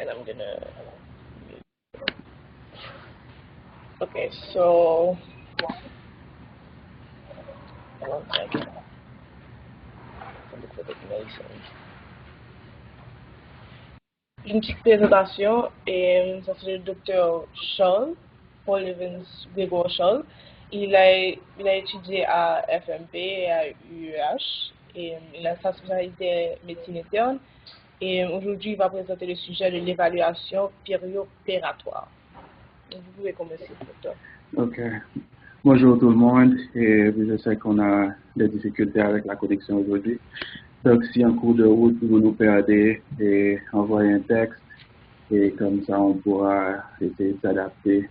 and I'm gonna. Okay, so one second. Une petite présentation, et ça c'est le docteur Charles, Paul Evans Grégoire Charles. Il a étudié à FMP et à UEH, et il a sa spécialité médecine interne. Et aujourd'hui, il va présenter le sujet de l'évaluation périopératoire. Donc, vous pouvez commencer, docteur. Ok. Bonjour tout le monde, et je sais qu'on a des difficultés avec la connexion aujourd'hui. Donc, si en cours de route, vous nous perdez, et envoyez un texte, et comme ça, on pourra essayer de s'adapter.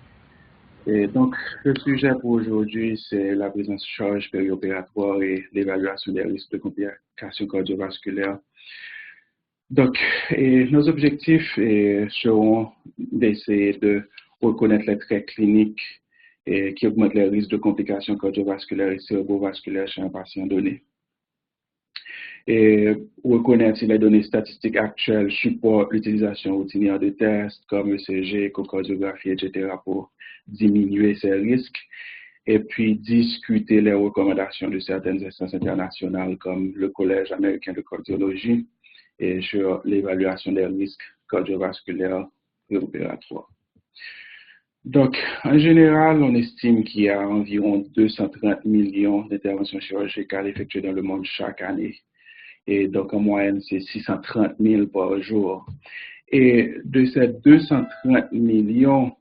Et donc, le sujet pour aujourd'hui, c'est la prise en charge périopératoire et l'évaluation des risques de complications cardiovasculaires. Donc, nos objectifs seront d'essayer de reconnaître les traits cliniques qui augmentent les risques de complications cardiovasculaires et cérébrovasculaires chez un patient donné. Et reconnaître si les données statistiques actuelles supportent l'utilisation routinière de tests comme ECG, échocardiographie, etc. pour diminuer ces risques. Et puis discuter les recommandations de certaines instances internationales comme le Collège américain de cardiologie et sur l'évaluation des risques cardiovasculaires préopératoires. Donc, en général, on estime qu'il y a environ 230 millions d'interventions chirurgicales effectuées dans le monde chaque année. Et donc, en moyenne, c'est 630 000 par jour. Et de ces 230 millions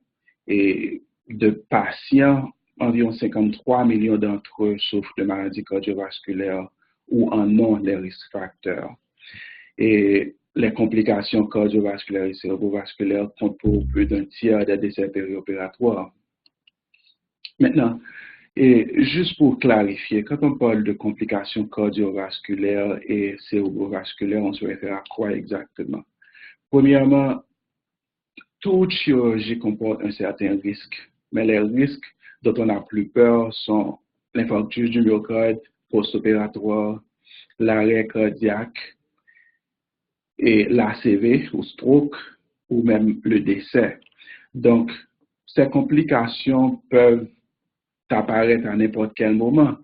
de patients, environ 53 millions d'entre eux souffrent de maladies cardiovasculaires ou en ont les risques facteurs. Et les complications cardiovasculaires et cérébrovasculaires comptent pour plus d'un tiers des décès périopératoires. Maintenant, et juste pour clarifier, quand on parle de complications cardiovasculaires et cérébrovasculaires, on se réfère à quoi exactement? Premièrement, toute chirurgie comporte un certain risque, mais les risques dont on a plus peur sont l'infarctus du myocarde post-opératoire, l'arrêt cardiaque, et l'ACV ou stroke ou même le décès. Donc, ces complications peuvent apparaître à n'importe quel moment.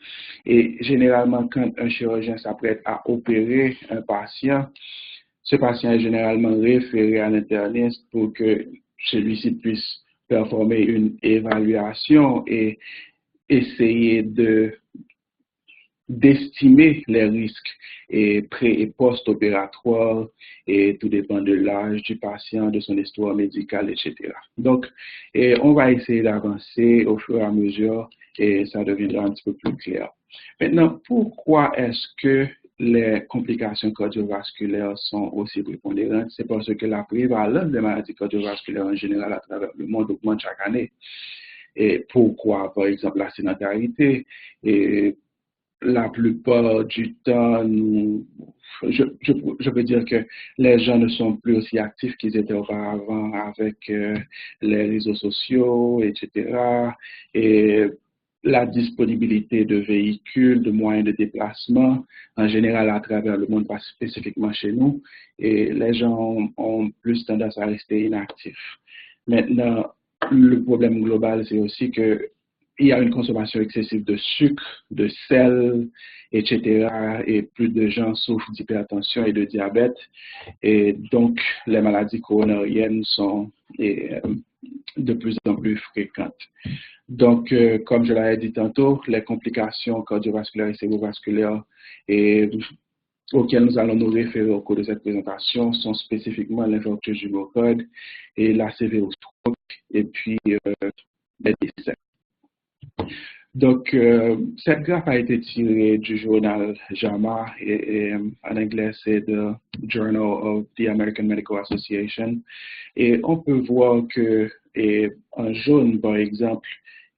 Et généralement, quand un chirurgien s'apprête à opérer un patient, ce patient est généralement référé à l'interniste pour que celui-ci puisse performer une évaluation et essayer d'estimer les risques pré- et post-opératoires, et tout dépend de l'âge du patient, de son histoire médicale, etc. Donc, on va essayer d'avancer au fur et à mesure et ça deviendra un petit peu plus clair. Maintenant, pourquoi est-ce que les complications cardiovasculaires sont aussi prépondérantes? C'est parce que la prévalence des maladies cardiovasculaires en général à travers le monde augmente chaque année. Et pourquoi? Par exemple, la sédentarité. Et la plupart du temps, je peux dire que les gens ne sont plus aussi actifs qu'ils étaient auparavant avec les réseaux sociaux, etc. Et la disponibilité de véhicules, de moyens de déplacement, en général à travers le monde, pas spécifiquement chez nous, et les gens ont plus tendance à rester inactifs. Maintenant, le problème global, c'est aussi que il y a une consommation excessive de sucre, de sel, etc. Et plus de gens souffrent d'hypertension et de diabète. Et donc, les maladies coronariennes sont de plus en plus fréquentes. Donc, comme je l'avais dit tantôt, les complications cardiovasculaires et cérébrovasculaires auxquelles nous allons nous référer au cours de cette présentation sont spécifiquement l'infarctus du myocarde et l'ACV au stroke, et puis les décès. Donc, cette graphe a été tirée du journal JAMA, et en anglais, c'est The Journal of the American Medical Association. Et on peut voir que, en jaune, par exemple,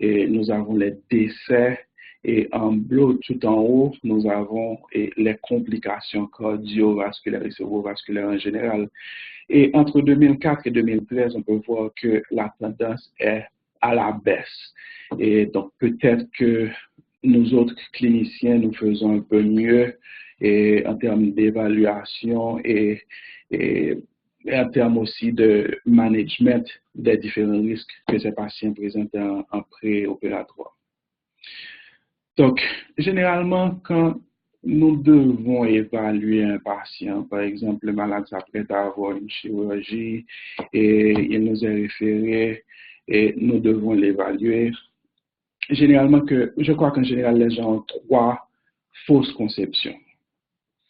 nous avons les décès, et en bleu, tout en haut, nous avons les complications cardiovasculaires et cérébrovasculaires en général. Et entre 2004 et 2013, on peut voir que la tendance est à la baisse. Et donc, peut-être que nous autres cliniciens, nous faisons un peu mieux en termes d'évaluation et en termes aussi de management des différents risques que ces patients présentent en préopératoire. Donc, généralement, quand nous devons évaluer un patient, par exemple, le malade s'apprête à avoir une chirurgie et il nous est référé et nous devons l'évaluer. Généralement, je crois qu'en général, les gens ont 3 fausses conceptions.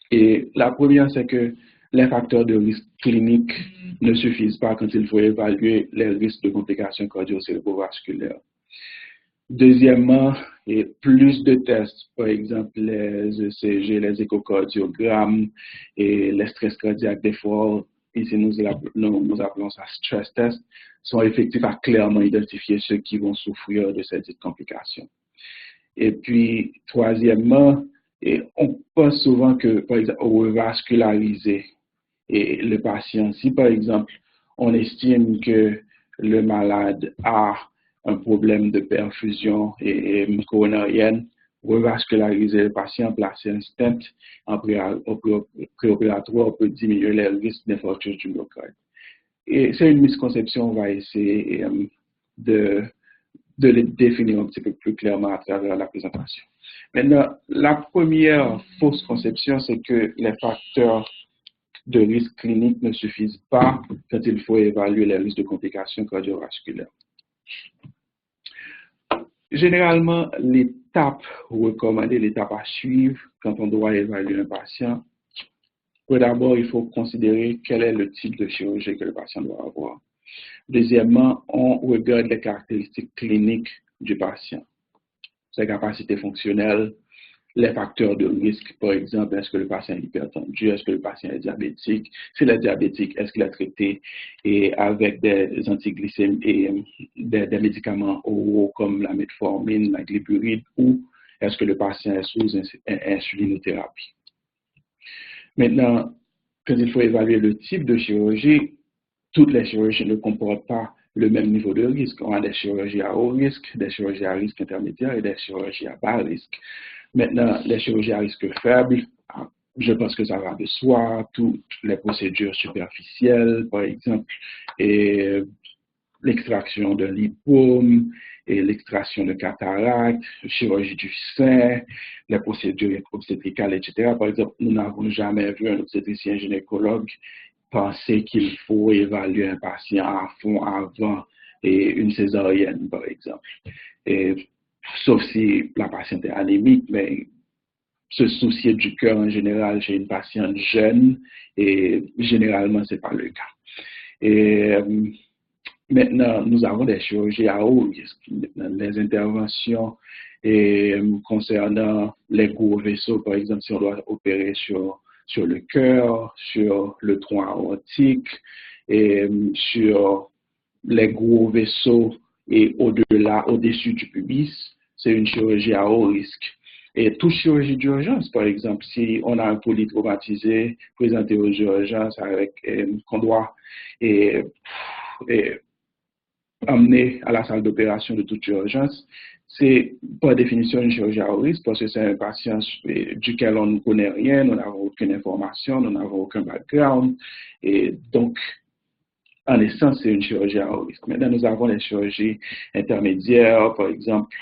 Et la première, c'est que les facteurs de risque cliniques ne suffisent pas quand il faut évaluer les risques de complications cardio-cérébrovasculaires. Deuxièmement, et plus de tests, par exemple les ECG, les échocardiogrammes et les stress cardiaques d'effort, ici nous appelons ça stress test, sont effectifs à clairement identifier ceux qui vont souffrir de ces complications. Et puis, troisièmement, on pense souvent que, par exemple, revasculariser le patient. Si, par exemple, on estime que le malade a un problème de perfusion coronarienne, revasculariser le patient, placer un stent en préopératoire peut diminuer les risques d'infarctus du myocarde. Et c'est une misconception, on va essayer de le définir un petit peu plus clairement à travers la présentation. Maintenant, la première fausse conception, c'est que les facteurs de risque clinique ne suffisent pas quand il faut évaluer les risques de complications cardiovasculaires. Généralement, l'étape recommandée, l'étape à suivre quand on doit évaluer un patient, tout d'abord, il faut considérer quel est le type de chirurgie que le patient doit avoir. Deuxièmement, on regarde les caractéristiques cliniques du patient, ses capacités fonctionnelles, les facteurs de risque, par exemple, est-ce que le patient est hypertendu, est-ce que le patient est diabétique, s'il est diabétique, est-ce qu'il est traité avec des antiglycémiques et des médicaments oraux comme la metformine, la glyburide, ou est-ce que le patient est sous insulinothérapie. Maintenant, quand il faut évaluer le type de chirurgie, toutes les chirurgies ne comportent pas le même niveau de risque. On a des chirurgies à haut risque, des chirurgies à risque intermédiaire et des chirurgies à bas risque. Maintenant, les chirurgies à risque faible, je pense que ça va de soi, toutes les procédures superficielles, par exemple, et l'extraction de lipome et l'extraction de cataracte, chirurgie du sein, les procédures obstétricales, etc. Par exemple, nous n'avons jamais vu un obstétricien gynécologue penser qu'il faut évaluer un patient à fond avant une césarienne, par exemple. Sauf si la patiente est anémique, mais se soucier du cœur en général chez une patiente jeune, et généralement, ce n'est pas le cas. Maintenant, nous avons des chirurgies à haut risque. Les interventions concernant les gros vaisseaux, par exemple, si on doit opérer sur le cœur, sur le tronc aortique, et sur les gros vaisseaux et au-dessus du pubis, c'est une chirurgie à haut risque. Et toute chirurgie d'urgence, par exemple, si on a un polytraumatisé présenté aux urgences avec qu'on doit amener à la salle d'opération de toute urgence, c'est par définition une chirurgie à haut risque parce que c'est un patient duquel on ne connaît rien, nous n'avons aucune information, nous n'avons aucun background. Et donc, en essence, c'est une chirurgie à haut risque. Maintenant, nous avons les chirurgies intermédiaires, par exemple,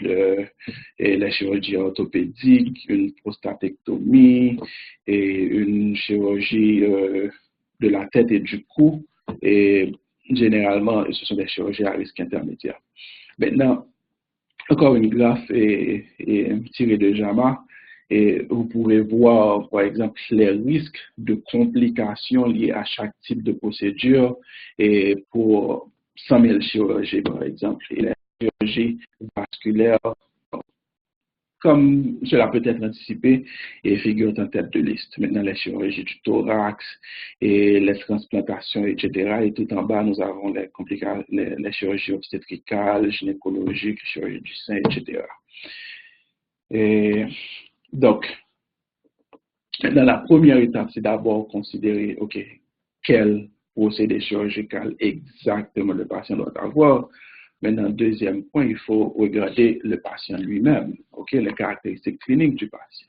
les chirurgies orthopédiques, une prostatectomie et une chirurgie de la tête et du cou. Et généralement, ce sont des chirurgies à risque intermédiaire. Maintenant, encore une graphe tirée de JAMA. Et vous pouvez voir, par exemple, les risques de complications liées à chaque type de procédure et pour 100 000 chirurgies, par exemple. Et les chirurgies vasculaires, comme cela peut être anticipé, et figurent en tête de liste. Maintenant, les chirurgies du thorax et les transplantations, etc. Et tout en bas, nous avons les chirurgies obstétricales, gynécologiques, chirurgie du sein, etc. Donc, dans la première étape, c'est d'abord considérer, OK, quel procédé chirurgical exactement le patient doit avoir. Maintenant, deuxième point, il faut regarder le patient lui-même, OK, les caractéristiques cliniques du patient.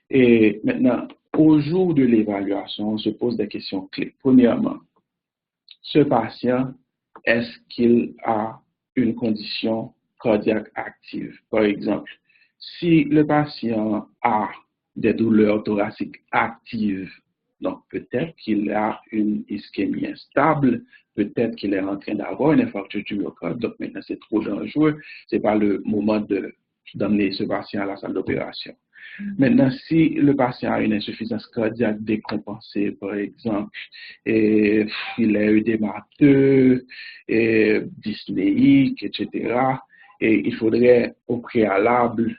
Et maintenant, au jour de l'évaluation, on se pose des questions clés. Premièrement, ce patient, est-ce qu'il a une condition cardiaque active? Par exemple, si le patient a des douleurs thoraciques actives, donc peut-être qu'il a une ischémie instable, peut-être qu'il est en train d'avoir un infarctus du myocarde, donc maintenant c'est trop dangereux, ce n'est pas le moment d'emmener ce patient à la salle d'opération. Maintenant, si le patient a une insuffisance cardiaque décompensée, par exemple, et il est œdémateux, et dyspnéique, etc., et il faudrait au préalable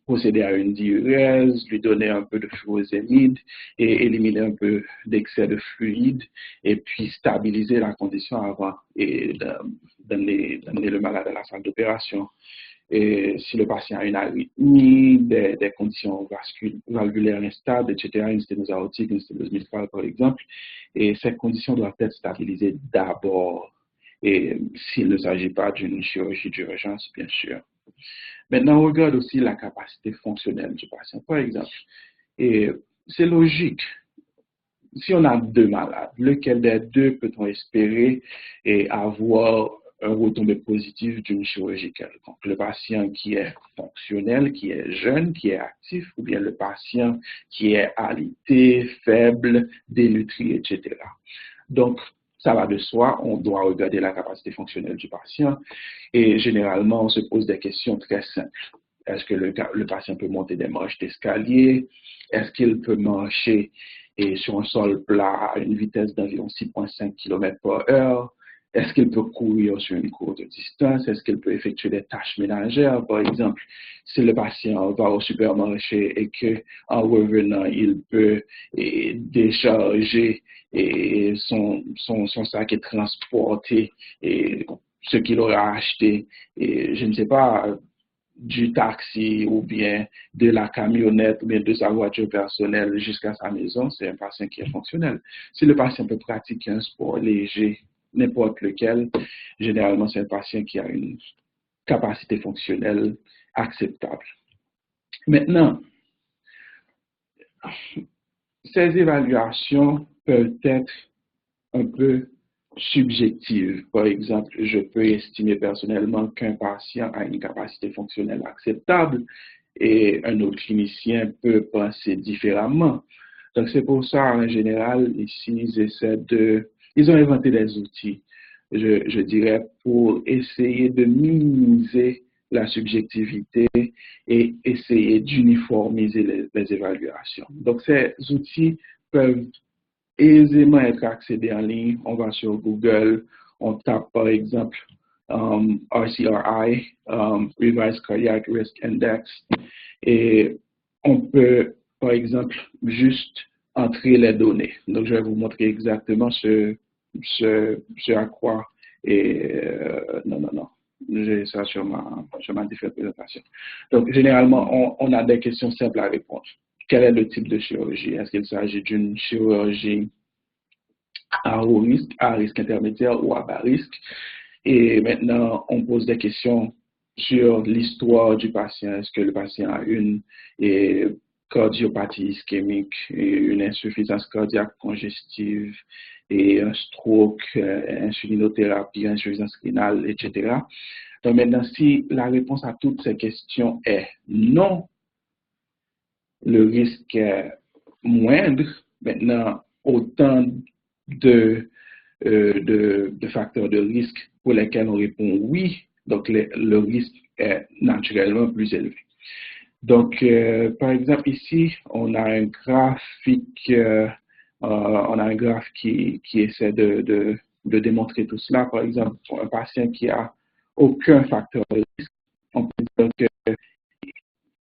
procéder à une diurèse, lui donner un peu de furosémide et éliminer un peu d'excès de fluide et puis stabiliser la condition avant d'amener le malade à la salle d'opération. Et si le patient a une arythmie, des conditions valvulaires instables, etc., une sténose aortique, une sténose mitral, par exemple, et ces conditions doivent être stabilisées d'abord, et s'il ne s'agit pas d'une chirurgie d'urgence, bien sûr. Maintenant, on regarde aussi la capacité fonctionnelle du patient, par exemple. Et c'est logique. Si on a deux malades, lequel des deux peut-on espérer et avoir un retombé positif d'une chirurgie quelconque? Le patient qui est fonctionnel, qui est jeune, qui est actif, ou bien le patient qui est alité, faible, dénutri, etc. Donc, ça va de soi, on doit regarder la capacité fonctionnelle du patient et généralement, on se pose des questions très simples. Est-ce que le patient peut monter des marches d'escalier? Est-ce qu'il peut marcher sur un sol plat à une vitesse d'environ 6,5 km par heure? Est-ce qu'il peut courir sur une courte distance? Est-ce qu'il peut effectuer des tâches ménagères? Par exemple, si le patient va au supermarché et qu'en revenant, il peut décharger son sac et transporter ce qu'il aura acheté, je ne sais pas, du taxi ou bien de la camionnette ou bien de sa voiture personnelle jusqu'à sa maison, c'est un patient qui est fonctionnel. Si le patient peut pratiquer un sport léger, n'importe lequel, généralement c'est un patient qui a une capacité fonctionnelle acceptable. Maintenant, ces évaluations peuvent être un peu subjectives. Par exemple, je peux estimer personnellement qu'un patient a une capacité fonctionnelle acceptable et un autre clinicien peut penser différemment. Donc, c'est pour ça, en général, ici, ils ont inventé des outils, je dirais, pour essayer de minimiser la subjectivité et essayer d'uniformiser les évaluations. Donc, ces outils peuvent aisément être accédés en ligne. On va sur Google, on tape par exemple RCRI, Revised Cardiac Risk Index, et on peut par exemple juste entrer les données. Donc je vais vous montrer exactement ce à quoi non. J'ai ça sur ma différente présentation. Donc, généralement, on a des questions simples à répondre. Quel est le type de chirurgie? Est-ce qu'il s'agit d'une chirurgie à haut risque, à risque intermédiaire ou à bas risque? Et maintenant, on pose des questions sur l'histoire du patient. Est-ce que le patient a une cardiopathie ischémique, une insuffisance cardiaque congestive, et un stroke, insulinothérapie, insuffisance rénale, etc. Donc maintenant, si la réponse à toutes ces questions est non, le risque est moindre. Maintenant, autant de facteurs de risque pour lesquels on répond oui, donc le risque est naturellement plus élevé. Donc, par exemple, ici, on a un graphique, qui essaie de démontrer tout cela. Par exemple, pour un patient qui a aucun facteur de risque, on peut dire que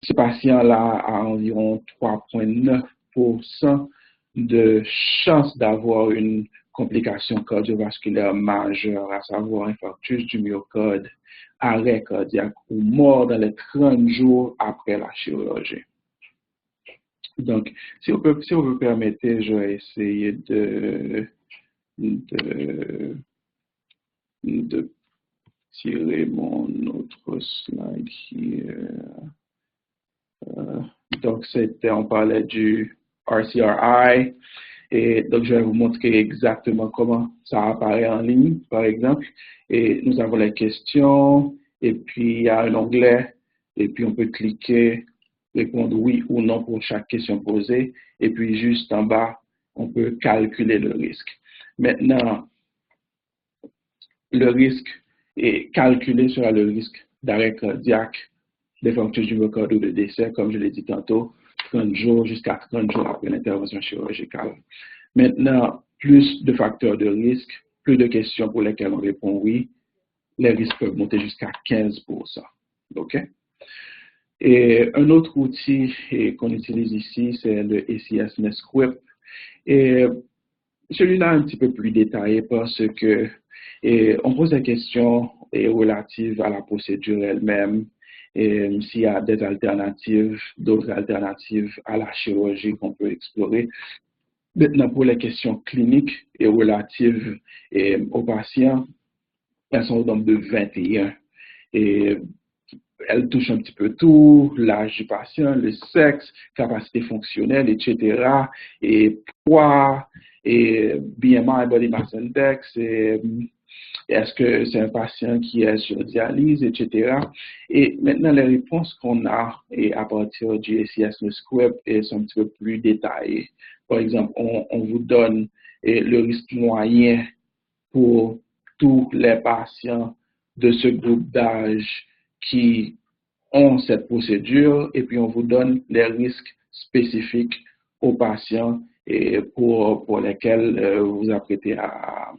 ce patient-là a environ 3,9% de chance d'avoir une complication cardiovasculaire majeure, à savoir infarctus du myocarde, arrêt cardiaque ou mort dans les 30 jours après la chirurgie. Donc, si vous me permettez, je vais essayer de tirer mon autre slide here. Donc, on parlait du RCRI Et donc, je vais vous montrer exactement comment ça apparaît en ligne, par exemple. Et nous avons les questions, et puis il y a un onglet, et puis on peut cliquer, répondre oui ou non pour chaque question posée. Et puis, juste en bas, on peut calculer le risque. Maintenant, le risque est calculé sur le risque d'arrêt cardiaque, d'infarctus du myocarde ou de décès, comme je l'ai dit tantôt, 30 jours jusqu'à 30 jours après l'intervention chirurgicale. Maintenant, plus de facteurs de risque, plus de questions pour lesquelles on répond oui, les risques peuvent monter jusqu'à 15%. OK? Et un autre outil qu'on utilise ici, c'est le ACS NESQUIP. Et celui-là un petit peu plus détaillé parce que on pose des questions relatives à la procédure elle-même, et s'il y a des alternatives, d'autres alternatives à la chirurgie qu'on peut explorer. Maintenant, pour les questions cliniques et relatives aux patients, elles sont au nombre de 21. Et elles touchent un petit peu tout, l'âge du patient, le sexe, capacité fonctionnelle, etc. Et poids, et BMI, Body Mass Index, et est-ce que c'est un patient qui est sur dialyse, etc. Et maintenant, les réponses qu'on a et à partir du ACS NESQUIP sont un petit peu plus détaillées. Par exemple, on vous donne le risque moyen pour tous les patients de ce groupe d'âge qui ont cette procédure, et puis on vous donne les risques spécifiques aux patients et pour lesquels vous vous apprêtez à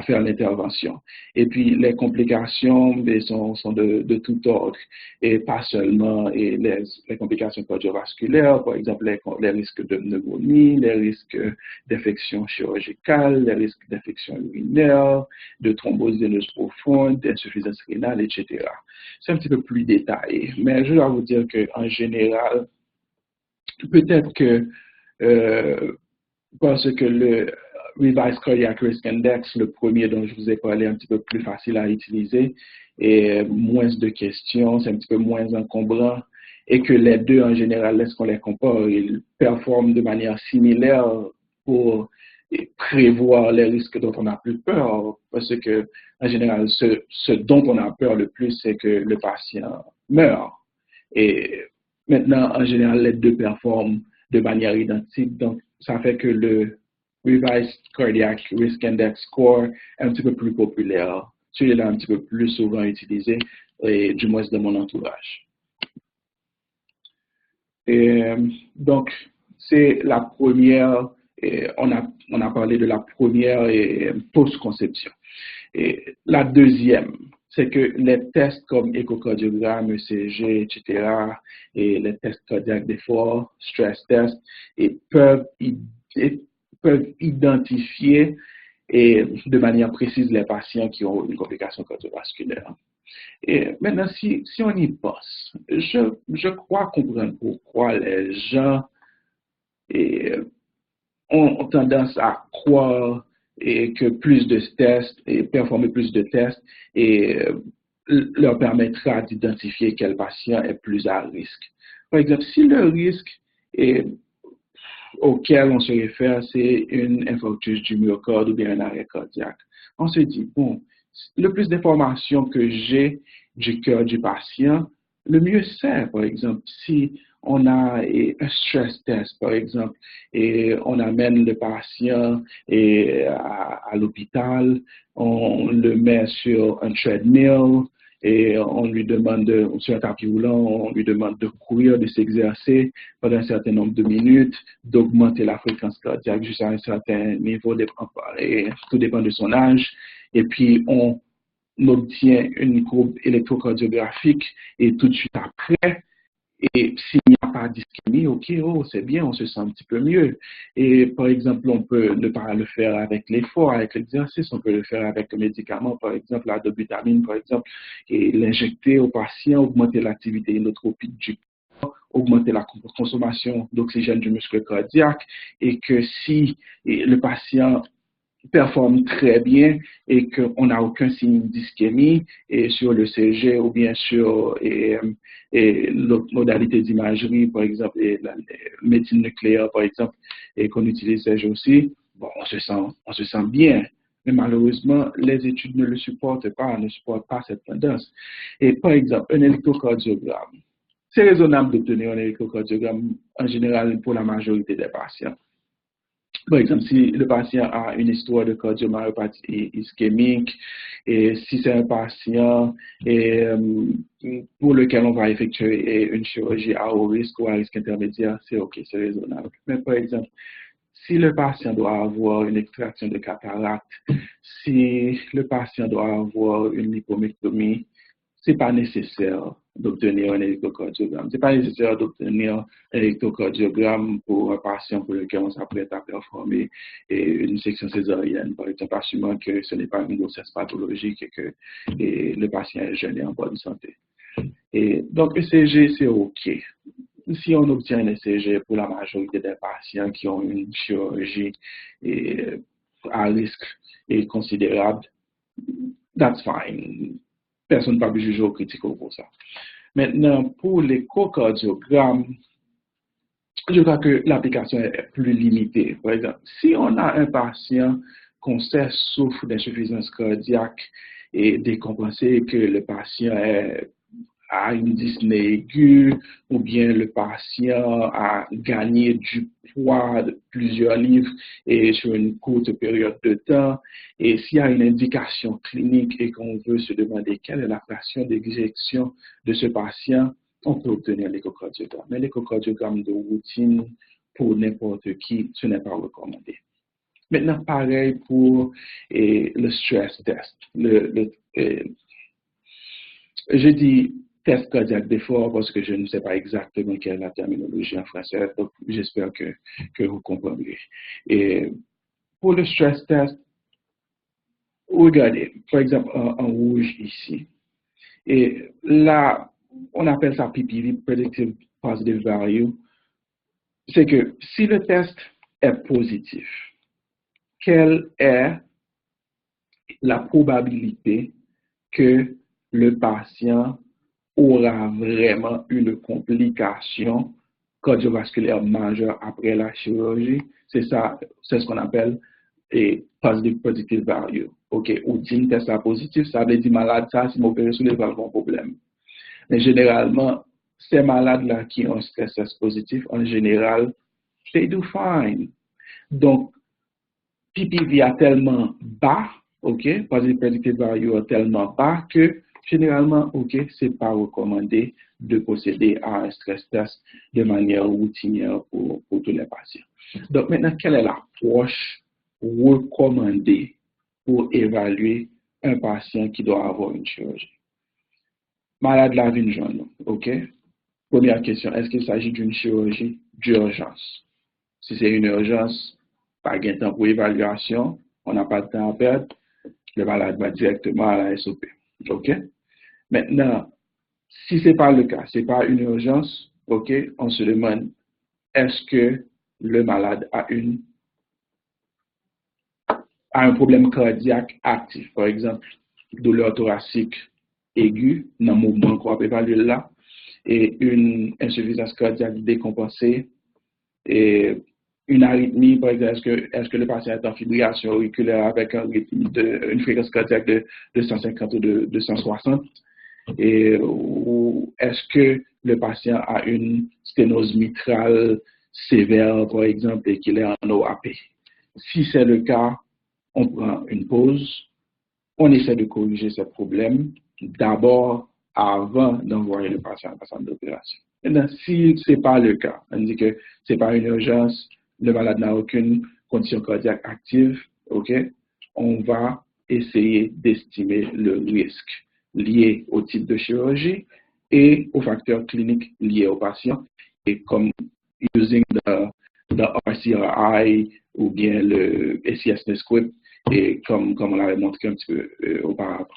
faire l'intervention. Et puis, les complications sont de tout ordre, et pas seulement les complications cardiovasculaires, par exemple les risques de pneumonie, les risques d'infection chirurgicale, les risques d'infection urinaire, de thrombose veineuse profonde, d'insuffisance rénale, etc. C'est un petit peu plus détaillé, mais je dois vous dire qu'en général, peut-être que parce que le Revised Cardiac Risk Index, le premier dont je vous ai parlé, un petit peu plus facile à utiliser et moins de questions, c'est un petit peu moins encombrant, et que les deux en général, lorsqu'on les compare, ils performent de manière similaire pour prévoir les risques dont on a plus peur, parce que en général, ce dont on a peur le plus, c'est que le patient meurt. Et maintenant, en général, les deux performent de manière identique, donc ça fait que le Revised Cardiac Risk Index Score est un petit peu plus populaire. Celui-là est un petit peu plus souvent utilisé, et du moins dans mon entourage. Et, donc, c'est la première, on a parlé de la première post-conception. Et la deuxième, c'est que les tests comme échocardiogramme, ECG, etc., et les tests cardiaques d'effort, stress test, peuvent identifier de manière précise les patients qui ont une complication cardiovasculaire. Et maintenant, si on y pense, je crois comprendre pourquoi les gens ont tendance à croire que plus de tests et performer plus de tests leur permettra d'identifier quel patient est plus à risque. Par exemple, si le risque auquel on se réfère, c'est une infarctus du myocarde ou bien un arrêt cardiaque, on se dit, bon, le plus d'informations que j'ai du cœur du patient, le mieux c'est. Par exemple, si on a un stress test, par exemple, et on amène le patient à l'hôpital, on le met sur un treadmill, et on lui demande, sur un tapis roulant, on lui demande de courir, de s'exercer pendant un certain nombre de minutes, d'augmenter la fréquence cardiaque jusqu'à un certain niveau, et tout dépend de son âge. Et puis, on obtient une courbe électrocardiographique, et tout de suite après, et s'il n'y a pas d'ischémie, ok, oh, c'est bien, on se sent un petit peu mieux. Et par exemple, on peut ne pas le faire avec l'effort, avec l'exercice, on peut le faire avec un médicament, par exemple la dobutamine, par exemple, et l'injecter au patient, augmenter l'activité inotropique du corps, augmenter la consommation d'oxygène du muscle cardiaque, et que si le patient performe très bien et qu'on n'a aucun signe d'ischémie et sur le CG ou bien sur l'autre modalité d'imagerie, par exemple, et la médecine nucléaire, par exemple, et qu'on utilise CG aussi, bon, on se sent bien. Mais malheureusement, les études ne le supportent pas, ne supportent pas cette tendance. Et par exemple, un électrocardiogramme. C'est raisonnable d'obtenir un électrocardiogramme en général pour la majorité des patients. Par exemple, si le patient a une histoire de cardiomyopathie ischémique, et si c'est un patient pour lequel on va effectuer une chirurgie à haut risque ou à risque intermédiaire, c'est OK, c'est raisonnable. Mais par exemple, si le patient doit avoir une extraction de cataracte, si le patient doit avoir une lipomectomie, c'est pas nécessaire d'obtenir un électrocardiogramme. C'est pas nécessaire d'obtenir un électrocardiogramme pour un patient pour lequel on s'apprête à performer une section césarienne, par exemple, assumant que ce n'est pas une grossesse pathologique et que le patient est jeune et en bonne santé. Et donc, ECG, c'est OK. Si on obtient un ECG pour la majorité des patients qui ont une chirurgie à risque et considérable, that's fine. Personne ne peut juger au critique pour ça. Maintenant, pour l'échocardiogramme, je crois que l'application est plus limitée. Par exemple, si on a un patient qu'on sait souffre d'insuffisance cardiaque et décompensé, que le patient a une dyspnée aiguë, ou bien le patient a gagné du poids de plusieurs livres et sur une courte période de temps, et s'il y a une indication clinique et qu'on veut se demander quelle est la fraction d'éjection de ce patient, on peut obtenir l'échocardiogramme. Mais l'échocardiogramme de routine, pour n'importe qui, ce n'est pas recommandé. Maintenant, pareil pour le stress test. Je dis test cardiaque d'effort parce que je ne sais pas exactement quelle est la terminologie en français, donc j'espère que vous comprendrez. Et pour le stress test, regardez, par exemple, en rouge ici. Et là, on appelle ça PPV, Predictive Positive Value. C'est que si le test est positif, quelle est la probabilité que le patient aura vraiment une complication cardiovasculaire majeure après la chirurgie? C'est ça, c'est ce qu'on appelle positive predictive value. OK, ou dit test positif, ça veut dire malade, ça, si m'opérer sur les valves, un problème. Mais généralement, ces malades-là qui ont un stress test positif, en général, they do fine. Donc, PPV est tellement bas, OK, positive predictive value est tellement bas que généralement, OK, c'est pas recommandé de procéder à un stress test de manière routinière pour tous les patients. Donc maintenant, quelle est l'approche recommandée pour évaluer un patient qui doit avoir une chirurgie? Malade la vie jaune, OK? Première question, est-ce qu'il s'agit d'une chirurgie d'urgence? Si c'est une urgence, pas de temps pour évaluation, on n'a pas de temps à perdre, le malade va directement à la SOP. OK? Maintenant, si ce n'est pas le cas, ce n'est pas une urgence, OK, on se demande, est-ce que le malade a un problème cardiaque actif? Par exemple, douleur thoracique aiguë, dans le mouvement qu'on peut évaluer là, et une insuffisance cardiaque décompensée, et une arythmie, par exemple, est-ce que le patient est en fibrillation auriculaire avec une fréquence cardiaque de 150 ou de 260? Ou est-ce que le patient a une sténose mitrale sévère, par exemple, et qu'il est en OAP? Si c'est le cas, on prend une pause, on essaie de corriger ce problème d'abord avant d'envoyer le patient à la salle d'opération. Maintenant, si ce n'est pas le cas, on dit que ce n'est pas une urgence, le malade n'a aucune condition cardiaque active, OK, on va essayer d'estimer le risque lié au type de chirurgie et aux facteurs cliniques liés au patient, et comme using the RCRI ou bien le SCS script, et comme on l'avait montré un petit peu auparavant.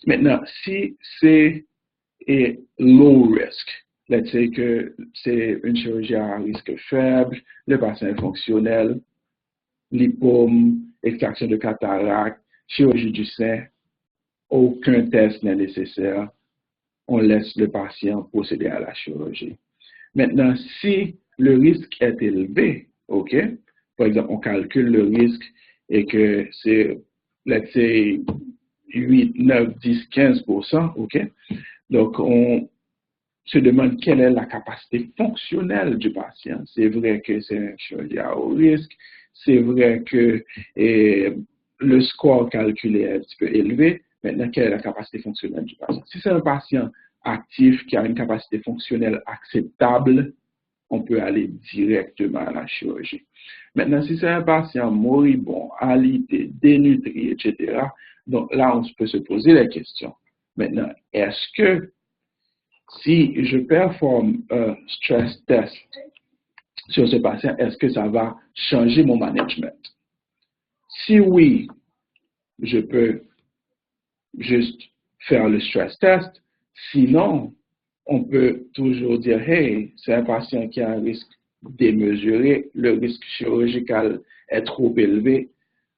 Maintenant, si c'est low risk, let's say que c'est une chirurgie à risque faible, le patient est fonctionnel, lipome extraction de cataracte, chirurgie du sein, aucun test n'est nécessaire. On laisse le patient procéder à la chirurgie. Maintenant, si le risque est élevé, OK, par exemple, on calcule le risque et que c'est, let's say, 8, 9, 10, 15%, OK, donc on se demande quelle est la capacité fonctionnelle du patient. C'est vrai que c'est un chirurgien à haut risque, c'est vrai que le score calculé est un petit peu élevé. Maintenant, quelle est la capacité fonctionnelle du patient? Si c'est un patient actif qui a une capacité fonctionnelle acceptable, on peut aller directement à la chirurgie. Maintenant, si c'est un patient moribond, alité, dénutri, etc., donc là, on peut se poser la question. Maintenant, est-ce que si je performe un stress test sur ce patient, est-ce que ça va changer mon management? Si oui, je peux juste faire le stress test. Sinon, on peut toujours dire, hey, c'est un patient qui a un risque démesuré, le risque chirurgical est trop élevé.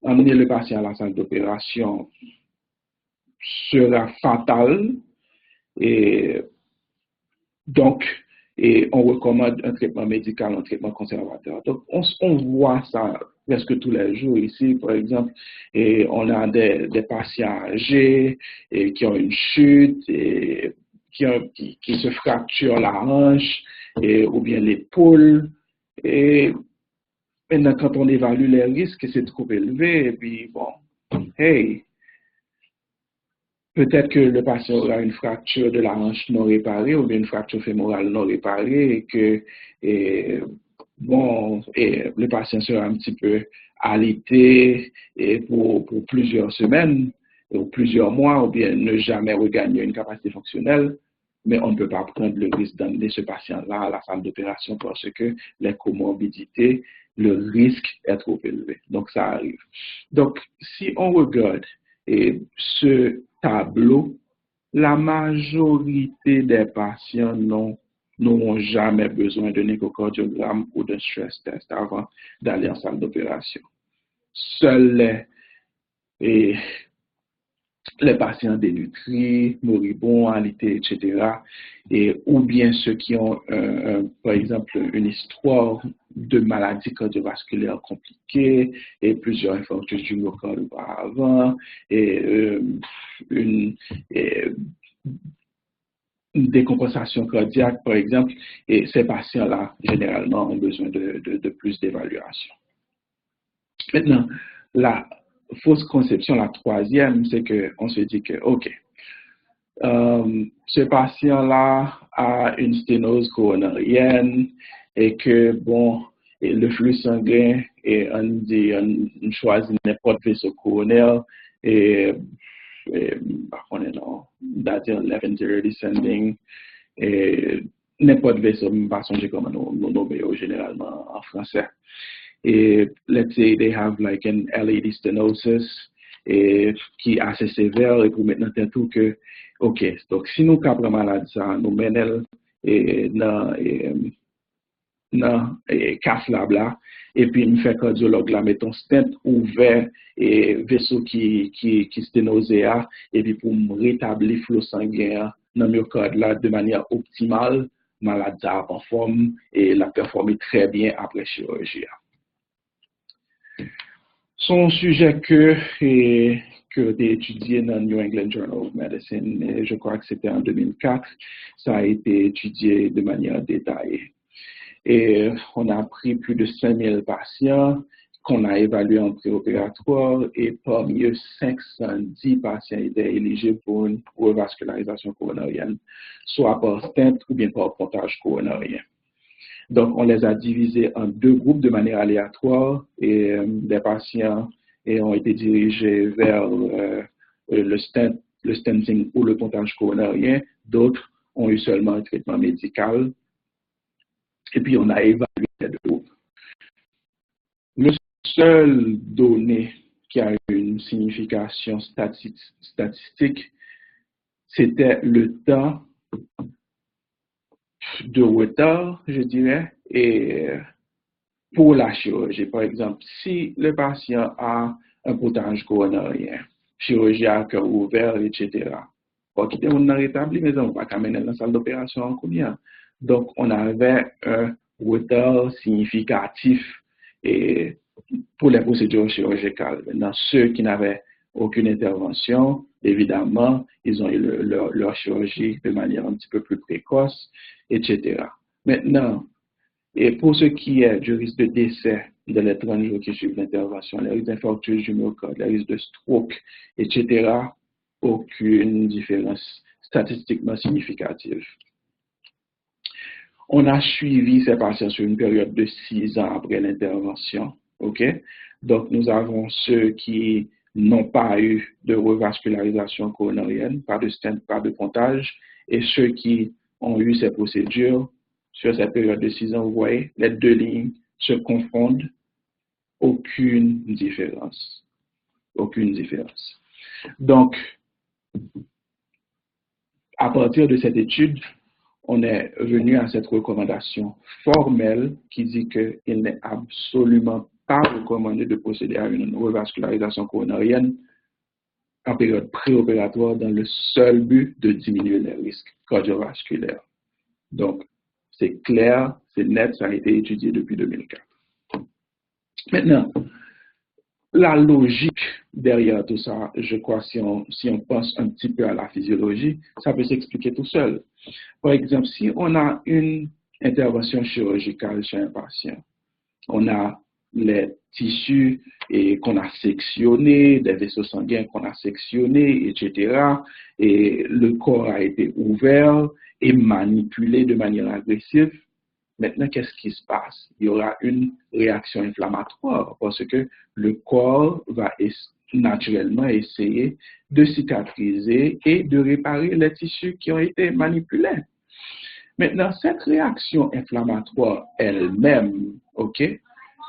Emmener le patient à la salle d'opération sera fatal. Et donc, on recommande un traitement médical, un traitement conservateur. Donc, on voit ça presque tous les jours ici, par exemple, et on a des patients âgés et qui ont une chute et qui se fracturent la hanche ou bien l'épaule. Et maintenant, quand on évalue les risques, c'est trop élevé. Et puis, bon, hey, peut-être que le patient aura une fracture de la hanche non réparée ou bien une fracture fémorale non réparée et que le patient sera un petit peu alité pour plusieurs semaines ou plusieurs mois ou bien ne jamais regagner une capacité fonctionnelle. Mais on ne peut pas prendre le risque d'emmener ce patient-là à la salle d'opération parce que les comorbidités, le risque est trop élevé. Donc, ça arrive. Donc, si on regarde ce tableau, la majorité des patients n'auront jamais besoin d'un échocardiogramme ou d'un stress test avant d'aller en salle d'opération. Seuls les patients dénutris, moribonds, alités, etc., ou bien ceux qui ont, par exemple, une histoire de maladies cardiovasculaires compliquées et plusieurs infarctus du myocarde auparavant une décompensation cardiaque, par exemple, et ces patients-là, généralement, ont besoin de plus d'évaluation. Maintenant, la fausse conception, la troisième, c'est qu'on se dit que, OK, ce patient-là a une sténose coronarienne et que, bon, et le flux sanguin, et on choisit n'importe vaisseau coronaire on est dans left anterior descending, et n'importe vaisseau, pas songer comme nous nommons généralement en français. Et let's say they have like an LAD stenosis qui est assez sévère et pour maintenant tout que OK, donc si nous capons malade ça nous menons dans casse là et puis nous fait cardiologue là mettons stent ouvert et vaisseau qui sténoséa et puis pour rétablir flot sanguin dans myocarde là de manière optimale malade ça en forme et la performer très bien après chirurgie. Son sujet que a été étudié dans le New England Journal of Medicine, et je crois que c'était en 2004, ça a été étudié de manière détaillée. Et on a pris plus de 5000 patients qu'on a évalués en préopératoire et parmi eux, 510 patients étaient éligibles pour une revascularisation coronarienne, soit par stent ou bien par pontage coronarien. Donc, on les a divisés en deux groupes de manière aléatoire et des patients ont été dirigés vers le stenting ou le pontage coronarien. D'autres ont eu seulement un traitement médical. Et puis, on a évalué les deux groupes. Le seul donné qui a eu une signification statistique, c'était le temps de retard, je dirais, et pour la chirurgie. Par exemple, si le patient a un poutage coronarien, chirurgie à cœur ouvert, etc. Pour quitter on a rétabli, mais on va pas mener dans la salle d'opération en combien. Donc, on avait un retard significatif et pour les procédures chirurgicales. Maintenant, ceux qui n'avaient aucune intervention, évidemment, ils ont eu leur chirurgie de manière un petit peu plus précoce, etc. Maintenant, et pour ce qui est du risque de décès dans les 30 jours qui suivent l'intervention, les risques d'infarctus du myocarde, les risques de stroke, etc., aucune différence statistiquement significative. On a suivi ces patients sur une période de 6 ans après l'intervention. OK? Donc, nous avons ceux qui n'ont pas eu de revascularisation coronarienne, pas de stent, pas de pontage, et ceux qui ont eu ces procédures sur cette période de 6 ans, vous voyez, les deux lignes se confondent. Aucune différence. Aucune différence. Donc, à partir de cette étude, on est venu à cette recommandation formelle qui dit qu'il n'est absolument pas recommandé de procéder à une revascularisation coronarienne en période préopératoire dans le seul but de diminuer les risques cardiovasculaires. Donc, c'est clair, c'est net, ça a été étudié depuis 2004. Maintenant, la logique derrière tout ça, je crois, si on pense un petit peu à la physiologie, ça peut s'expliquer tout seul. Par exemple, si on a une intervention chirurgicale chez un patient, on a les tissus qu'on a sectionnés, des vaisseaux sanguins qu'on a sectionnés, etc. Et le corps a été ouvert et manipulé de manière agressive. Maintenant, qu'est-ce qui se passe? Il y aura une réaction inflammatoire parce que le corps va naturellement essayer de cicatriser et de réparer les tissus qui ont été manipulés. Maintenant, cette réaction inflammatoire elle-même, OK,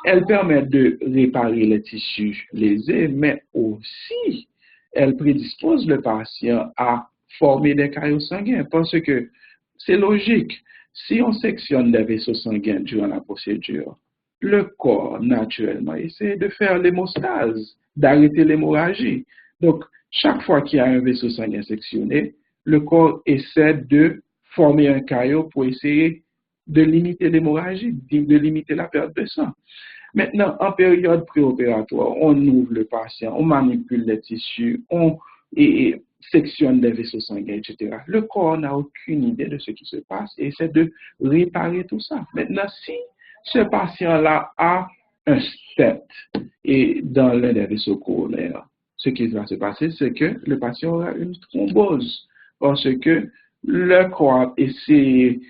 elle permet de réparer les tissus lésés, mais aussi, elle prédispose le patient à former des caillots sanguins parce que c'est logique. Si on sectionne des vaisseaux sanguins durant la procédure, le corps, naturellement, essaie de faire l'hémostase, d'arrêter l'hémorragie. Donc, chaque fois qu'il y a un vaisseau sanguin sectionné, le corps essaie de former un caillot pour essayer de limiter l'hémorragie, de limiter la perte de sang. Maintenant, en période préopératoire, on ouvre le patient, on manipule les tissus, on sectionne des vaisseaux sanguins, etc. Le corps n'a aucune idée de ce qui se passe et essaie de réparer tout ça. Maintenant, si ce patient-là a un stent et dans l'un des vaisseaux coronaires, ce qui va se passer, c'est que le patient aura une thrombose parce que le corps essaie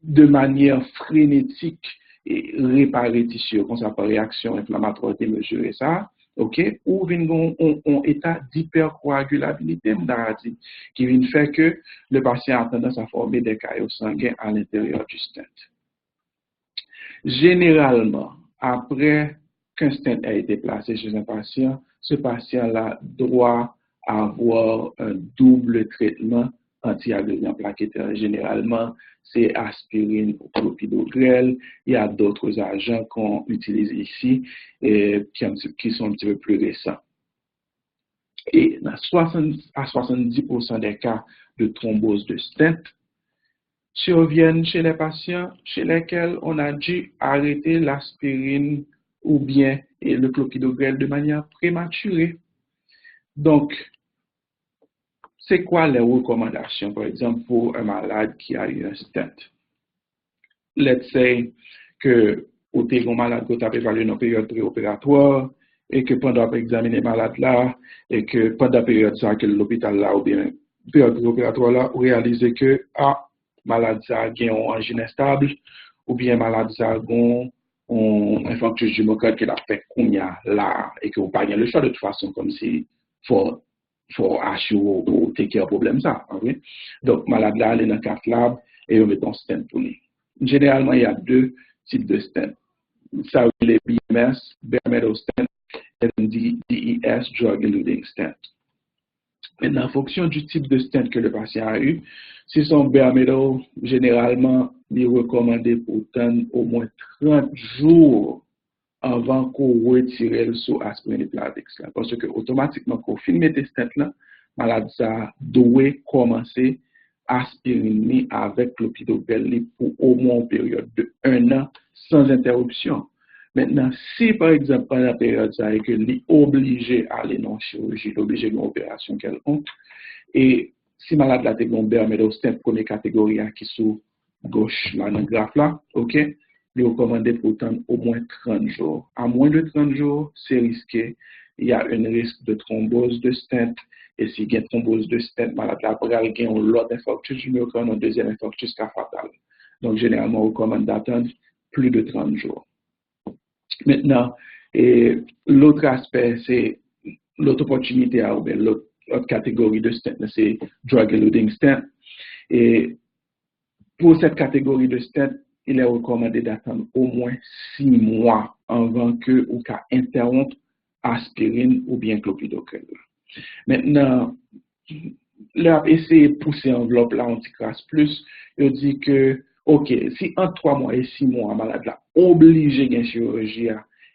de manière frénétique et réparer tissu, comme ça par réaction inflammatoire démesurée ça, ok, ou un état d'hypercoagulabilité, qui vient faire que le patient a tendance à former des caillots sanguins à l'intérieur du stent. Généralement, après qu'un stent a été placé chez un patient, ce patient-là doit avoir un double traitement anti-agrégant plaquettaire. Généralement, c'est aspirine ou clopidogrel. Il y a d'autres agents qu'on utilise ici et qui sont un petit peu plus récents. Et à 70% des cas de thrombose de stent surviennent chez les patients chez lesquels on a dû arrêter l'aspirine ou bien le clopidogrel de manière prématurée. Donc, c'est quoi les recommandations, par exemple, pour un malade qui a eu un stent? Let's say que vous avez un malade que vous avez évalué dans une période préopératoire et que pendant que vous examinez le malade là et que pendant la période ça que l'hôpital là ou bien période préopératoire là, vous réalisez que malade ça a une angine instable ou bien malade ça a un infarctus du myocarde qui l'a fait combien là et que vous n'avez pas le choix de toute façon comme si faut assurer ou take care problème ça. Okay? Donc, malade là, elle est dans 4 labs et on met un stent pour lui. Généralement, il y a 2 types de stents. Ça, les BMS, bare metal stent, et DES, drug eluting stent. Maintenant, en fonction du type de stent que le patient a eu, si son bare metal, généralement, il est recommandé pour au moins 30 jours avant qu'on retire le sous aspirine et Plavix là. Parce que automatiquement, quand on filme tes stents là, malade ça doit commencer aspirine avec clopidogrel pour au moins une période de 1 an sans interruption. Maintenant, si par exemple, pendant la période ça et que est obligé à aller dans la chirurgie, obligé à une opération quelconque, et si malade la teglomber, mais dans cette première catégorie qui est sous gauche là dans le graphe là, ok, il est recommandé pour attendre au moins 30 jours. À moins de 30 jours, c'est risqué. Il y a un risque de thrombose de stent. Et s'il y a une thrombose de stent, malade là pourrait avoir l'autre infarctus du myocarde, un deuxième infarctus qui est fatal. Donc, généralement, on recommande d'attendre plus de 30 jours. Maintenant, l'autre aspect, c'est l'autre opportunité, ou bien l'autre catégorie de stent, c'est drug eluting stent. Et pour cette catégorie de stent, il est recommandé d'attendre au moins 6 mois avant que ou qu'à interrompre aspirine ou bien clopidogrel. Maintenant, là, essayer de pousser enveloppe là, anti-crasse plus, il dit que, ok, si entre 3 mois et 6 mois, malade là, obligé d'une chirurgie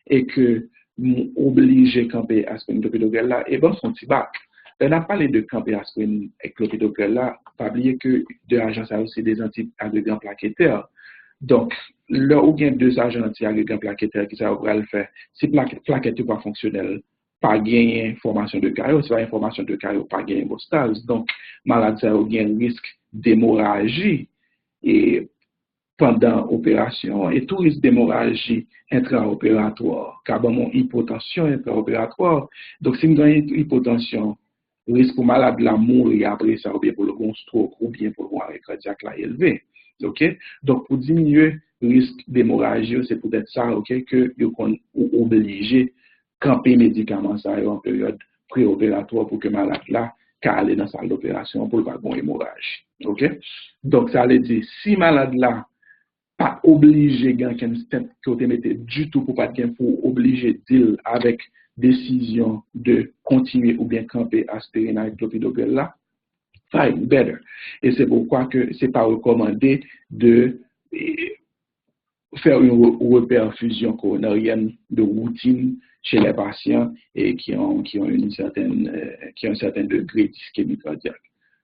et que obligé de camper aspirine clopidogrel là, et bon, son petit bac. On a parlé de camper aspirine et clopidogrel là, pas oublier que de l'agence a aussi des anti-agrégants plaquettaires. Donc, là où il y a 2 agents anti-agrégants plaquettaires qui ça va le faire, si plaquette n'est pas fonctionnelle, pas gagner information de caillot, c'est pas information de caillot, pas gagner hémostase. Donc, malade ça a un risque d'hémorragie et pendant l'opération et tout risque d'hémorragie intra-opératoire, car bon, hypotension intra-opératoire. Donc, si nous avons une hypotension, risque pour malade la mourir après ça, ou bien pour le bon stroke, ou bien pour le arrêt cardiaque là élevé. OK? Donc, pour diminuer le risque d'hémorragie, c'est peut-être ça, OK, que vous êtes obligé de camper médicaments ça en période préopératoire pour que malade là, aller dans la salle d'opération pour le pas de hémorragie. OK? Donc, ça veut dire, si malade là, pas obligé de gagner un step que vous mettez du tout pour pas pour obliger de deal avec décision de continuer ou bien camper aspirine avec clopidogrel là, fine, better. Et c'est pourquoi que c'est pas recommandé de faire une reperfusion coronarienne de routine chez les patients et qui ont un certain degré d'ischémie cardiaque.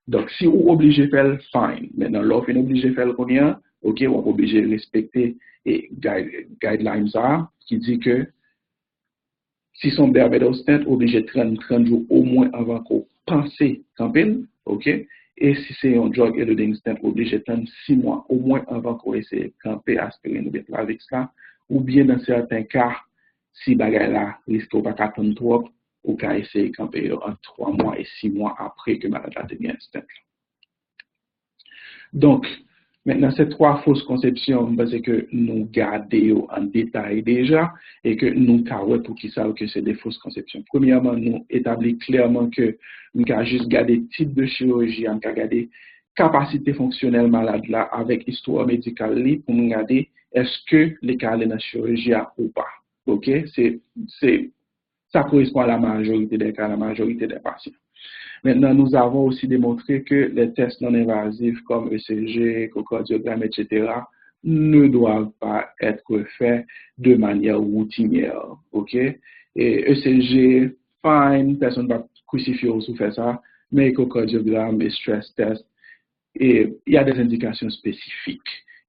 Donc, si vous êtes obligé de faire, fine. Maintenant, l'offre est obligé de faire combien? OK, on est obligé de respecter les guidelines qui dit que si son berbédo stent, obligé de 30 jours au moins avant qu'on pense campagne, OK? Et si c'est un drug eluting stent, obligé de 6 mois au moins avant qu'on essaie de camper aspirine ou bien Plavix là, ou bien dans certains cas, si bagay là, risque ou pas attendre trop, ou qu'à essayer de camper en 3 mois et 6 mois après que malade a tenu un stent. Donc, maintenant, ces 3 fausses conceptions, c'est que nous gardons en détail déjà et que nous carrons pour qu'ils savent que c'est des fausses conceptions. Premièrement, nous établissons clairement que nous avons juste gardé type de chirurgie, nous avons gardé capacité fonctionnelle malade là avec histoire médicale pour nous regarder est-ce que les cas de la chirurgie ou pas. OK? Ça correspond à la majorité des cas, la majorité des patients. Maintenant, nous avons aussi démontré que les tests non invasifs comme ECG, échocardiogramme, etc., ne doivent pas être faits de manière routinière. OK? Et ECG, fine, personne ne va crucifier ou faire ça, mais échocardiogramme et stress test, et il y a des indications spécifiques.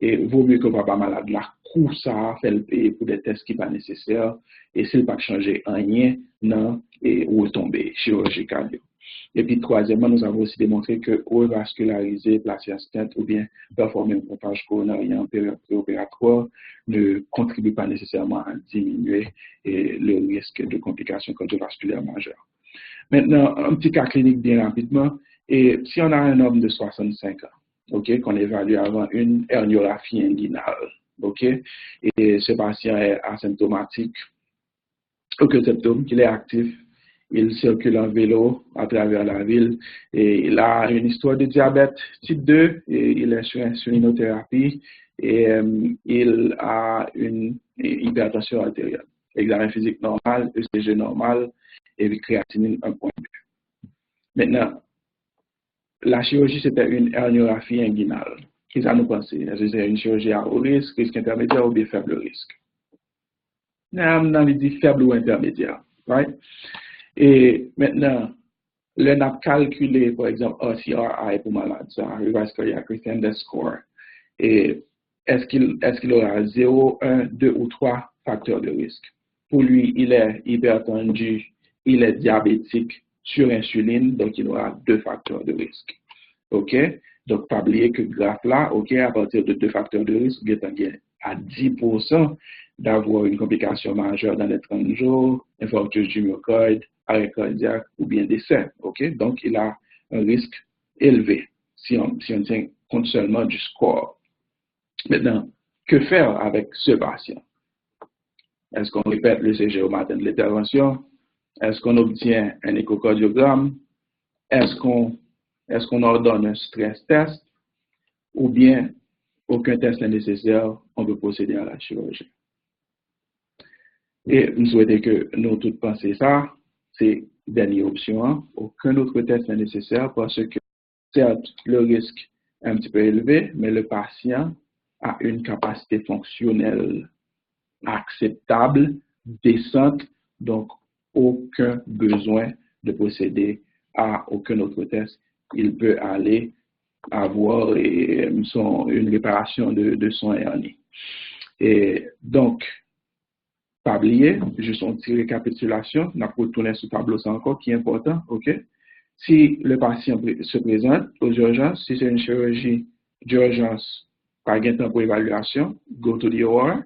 Et vaut mieux que papa malade là, court ça, fait le payer pour des tests qui ne sont pas nécessaires, et s'il ne pas changer rien, non, et retomber chirurgical. Et puis, troisièmement, nous avons aussi démontré que revasculariser, placer un stent ou bien performer un pompage coronarien en période préopératoire ne contribue pas nécessairement à diminuer le risque de complications cardiovasculaires majeures. Maintenant, un petit cas clinique bien rapidement. Et si on a un homme de 65 ans, OK, qu'on évalue avant une herniorrhapie inguinale, OK, et ce patient est asymptomatique, aucun symptôme, qu'il est actif, il circule en vélo à travers la ville et il a une histoire de diabète type 2 et il est sur insulinothérapie et il a une hypertension artérielle. Examen physique normal, ECG normal et créatinine 1.2. Maintenant, la chirurgie c'était une herniorrhapie inguinale. Qu'est-ce que nous pensons? Est-ce que c'est une chirurgie à haut risque, risque intermédiaire ou bien faible risque? Dans les dit faible ou intermédiaire, right? Et maintenant, le n'a calculé, par exemple, RCRI pour malade, ça, Revised Cardiac Risk Index Score. Et est-ce qu'il aura 0, 1, 2 ou 3 facteurs de risque? Pour lui, il est hypertendu, il est diabétique sur insuline, donc il aura 2 facteurs de risque. OK? Donc, pas oublier que graphe là, OK, à partir de 2 facteurs de risque, il est à 10% d'avoir une complication majeure dans les 30 jours, infarctus du myocarde, arrêt cardiaque ou bien décès. OK? Donc, il a un risque élevé si on tient compte seulement du score. Maintenant, que faire avec ce patient? Est-ce qu'on répète le CG au matin de l'intervention? Est-ce qu'on obtient un échocardiogramme? Est-ce qu'on ordonne un stress test? Ou bien, aucun test n'est nécessaire, on peut procéder à la chirurgie. Et nous souhaitons que nous tous pensions ça, c'est dernière option. Hein? Aucun autre test n'est nécessaire parce que, certes, le risque est un petit peu élevé, mais le patient a une capacité fonctionnelle acceptable, décente, donc aucun besoin de procéder à aucun autre test. Il peut aller avoir une réparation de son hernie. Et donc, pas oublier, juste une petite récapitulation, on a retourné sur le tableau, c'est encore qui est important, OK? Si le patient se présente aux urgences, si c'est une chirurgie d'urgence, pas de temps pour évaluation, go to the OR.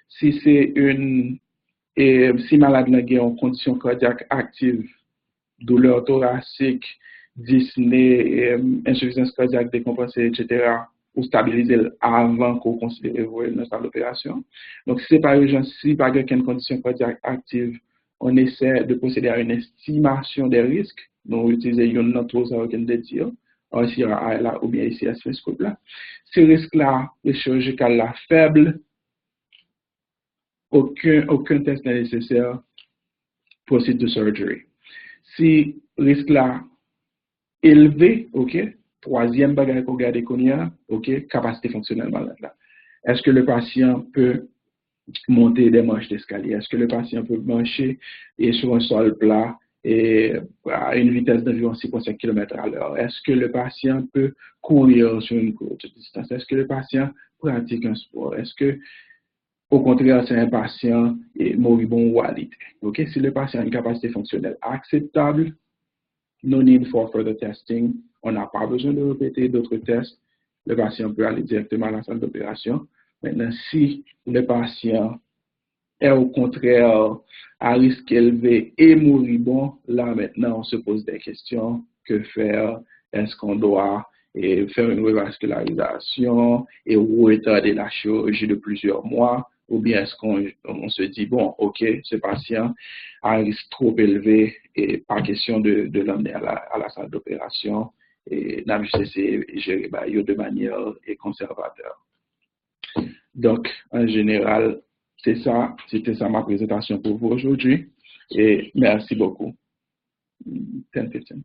Si c'est si malade est en condition cardiaque active, douleur thoracique, dyspnée, insuffisance cardiaque décompensée, etc., ou stabiliser avant qu'on considère une salle d'opération. Donc, si ce n'est pas urgent, si pas aucune condition cardiaque active, on essaie de procéder à une estimation des risques. Donc, utiliser une note avec une dire, ou bien ici à ce scope là. Ces risques-là, le chirurgical là faible, aucun test n'est nécessaire, proceed to surgery. Si risque là élevé, OK, troisième bagage qu'on regarde qu'on y a, OK, capacité fonctionnelle malade là. Est-ce que le patient peut monter des marches d'escalier? Est-ce que le patient peut marcher sur un sol plat et à une vitesse d'environ 6,5 km à l'heure? Est-ce que le patient peut courir sur une courte distance? Est-ce que le patient pratique un sport? Est-ce que au contraire, c'est un patient moribond ou alité? OK? Si le patient a une capacité fonctionnelle acceptable, no need for further testing. On n'a pas besoin de répéter d'autres tests. Le patient peut aller directement à la salle d'opération. Maintenant, si le patient est au contraire à risque élevé et moribond, là maintenant, on se pose des questions. Que faire? Est-ce qu'on doit faire une revascularisation et retarder la chirurgie de plusieurs mois? Ou bien est-ce qu'on se dit, bon, OK, ce patient a un risque trop élevé et pas question de l'emmener à la salle d'opération et n'a juste essayé de gérer de manière conservateur. Donc, en général, c'était ça ma présentation pour vous aujourd'hui et merci beaucoup. 10-15.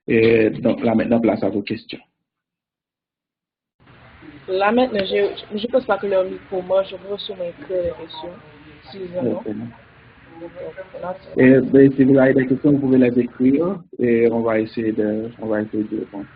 Et donc, là maintenant, place à vos questions. Là maintenant, je pense pas que leur micro marche, je veux sûrement écrire les questions, si vous en avez. Et si vous avez des questions, vous pouvez les écrire et on va essayer de répondre.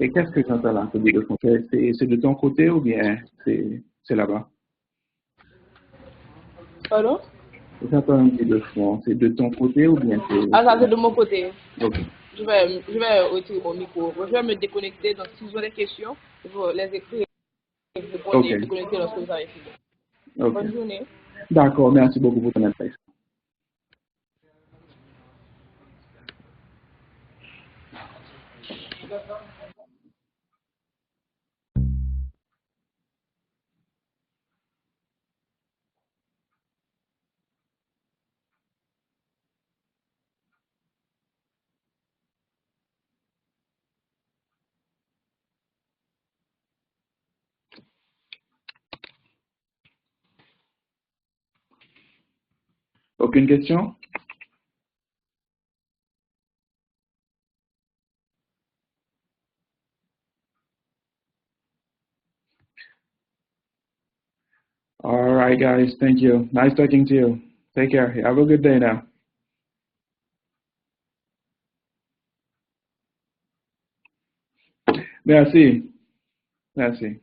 Et qu'est-ce que j'entends là, c'est de ton côté ou bien c'est là-bas? Pardon? J'entends un bruit de fond, c'est de ton côté ou bien c'est... Ah, ça c'est de mon côté. Ok. Je vais retirer mon micro. Je vais me déconnecter, donc si vous avez des questions, vous les écrire et vous pouvez déconnecter lorsque vous avez fini. Okay. Bonne journée. D'accord, merci beaucoup pour ton adresse. Aucune question? All right, guys. Thank you. Nice talking to you. Take care. Have a good day now. Merci. Merci.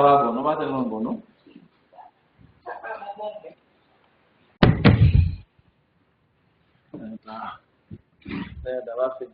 va bon, non pas tellement bon, non? Ça va faire.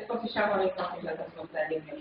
Position on the company that was not planning to